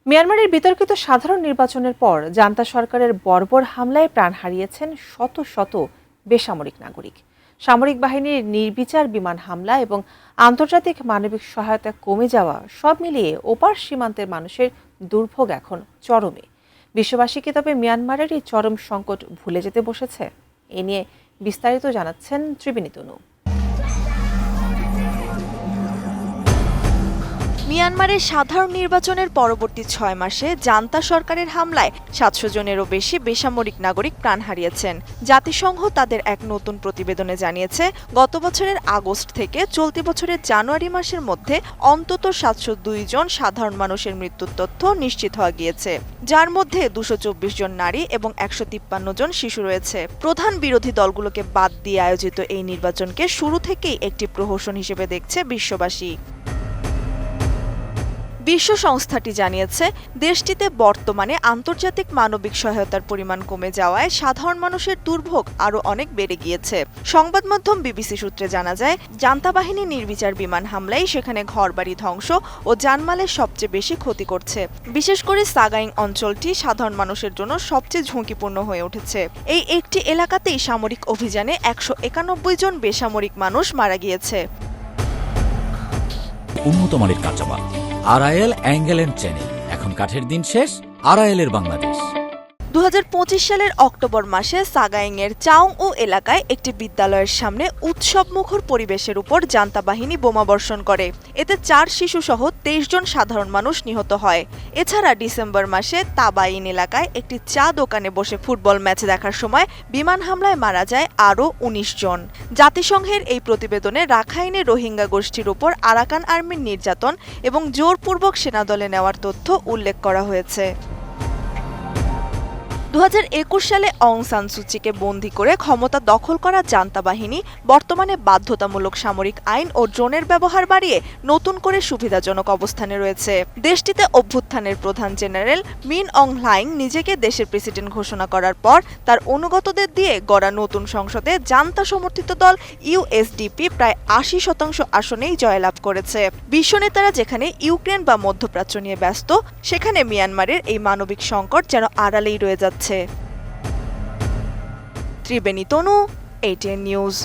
মিয়ানমারের বিতর্কিত সাধারণ নির্বাচনের পর জান্তা সরকারের বর্বর হামলায় প্রাণ হারিয়েছেন শত শত বেসামরিক নাগরিক। সামরিক বাহিনীর নির্বিচার বিমান হামলা এবং আন্তর্জাতিক মানবিক সহায়তা কমে যাওয়া সব মিলিয়ে ওপার সীমান্তের মানুষের দুর্ভোগ এখন চরমে। বিশ্ববাসীকে তবে মিয়ানমারের এই চরম সংকট ভুলে যেতে বসেছে? এ নিয়ে বিস্তারিত জানাচ্ছেন ত্রিবেণী তনু। মিয়ানমারের সাধারণ নির্বাচনের পরবর্তী ৬ মাসে জান্তা সরকারের হামলায় ৭০০ জনেরও বেশি বেসামরিক নাগরিক প্রাণ হারিয়েছেন। জাতিসংঘ তাদের এক নতুন প্রতিবেদনে জানিয়েছে, গত বছরের আগস্ট থেকে চলতি বছরের জানুয়ারি মাসের মধ্যে অন্তত ৭০২ জন সাধারণ মানুষের মৃত্যুর তথ্য নিশ্চিত হওয়া গিয়েছে, যার মধ্যে ২২৪ জন নারী এবং ১৫৩ জন শিশু রয়েছে। প্রধান বিরোধী দলগুলোকে বাদ দিয়ে আয়োজিত এই নির্বাচনকে শুরু থেকেই একটি প্রহসন হিসেবে দেখছে বিশ্ববাসী। বিশ্ব সংস্থাটি জানিয়েছে, দেশটিতে বর্তমানে আন্তর্জাতিক মানবিক সহায়তার পরিমাণ কমে যাওয়ায় সাধারণ মানুষের দুর্ভোগ আরও অনেক বেড়ে গিয়েছে। সংবাদ মাধ্যম বিবিসি সূত্রে জানা যায়, জান্তা বাহিনী নির্বিচার বিমান হামলায় সেখানে ঘরবাড়ি ধ্বংস ও জানমালের সবচেয়ে বেশি ক্ষতি করছে। বিশেষ করে সাগাইং অঞ্চলটি সাধারণ মানুষের জন্য সবচেয়ে ঝুঁকিপূর্ণ হয়ে উঠেছে। এই একটি এলাকাতেই সামরিক অভিযানে ১৯১ জন বেসামরিক মানুষ মারা গিয়েছে। উন্নত মানের কাঁচামাল আরআইএল অ্যাঙ্গেল এন্ড চ্যানেল, এখন কাঠের দিন শেষ, আরআইএল এর বাংলাদেশ। ২০২৫ সালের অক্টোবর মাসে সাগাইংয়ের চাওংউ এলাকায় একটি বিদ্যালয়ের সামনে উৎসবমুখর পরিবেশের উপর জান্তা বাহিনী বোমাবর্ষণ করে। এতে ৪ শিশুসহ ২৩ জন সাধারণ মানুষ নিহত হয়। এছাড়া ডিসেম্বর মাসে তাবাইন এলাকায় একটি চা দোকানে বসে ফুটবল ম্যাচ দেখার সময় বিমান হামলায় মারা যায় আরও ১৯ জন। জাতিসংঘের এই প্রতিবেদনে রাখাইনে রোহিঙ্গা গোষ্ঠীর উপর আরাকান আর্মির নির্যাতন এবং জোরপূর্বক সেনাদলে নেওয়ার তথ্য উল্লেখ করা হয়েছে। ২০২১ সালে অং সান সুচিকে বন্দী করে ক্ষমতা দখল করা জান্তা বাহিনী বর্তমানে বাধ্যতামূলক সামরিক আইন ও ড্রোনের ব্যবহার বাড়িয়ে নতুন করে সুবিধাজনক অবস্থানে রয়েছে। দেশটিতে অভ্যুত্থানের প্রধান জেনারেল মিন অং হ্লাইং নিজেকে দেশের প্রেসিডেন্ট ঘোষণা করার পর তার অনুগতদের দিয়ে গড়া নতুন সংসদে জান্তা সমর্থিত দল ইউএসডিপি প্রায় ৮০% আসনেই জয়লাভ করেছে। বিশ্বনেতারা যেখানে ইউক্রেন বা মধ্যপ্রাচ্য নিয়ে ব্যস্ত, সেখানে মিয়ানমারের এই মানবিক সংকট যেন আড়ালেই রয়ে যাচ্ছে। ত্রিবেণী তনু, ATN নিউজ।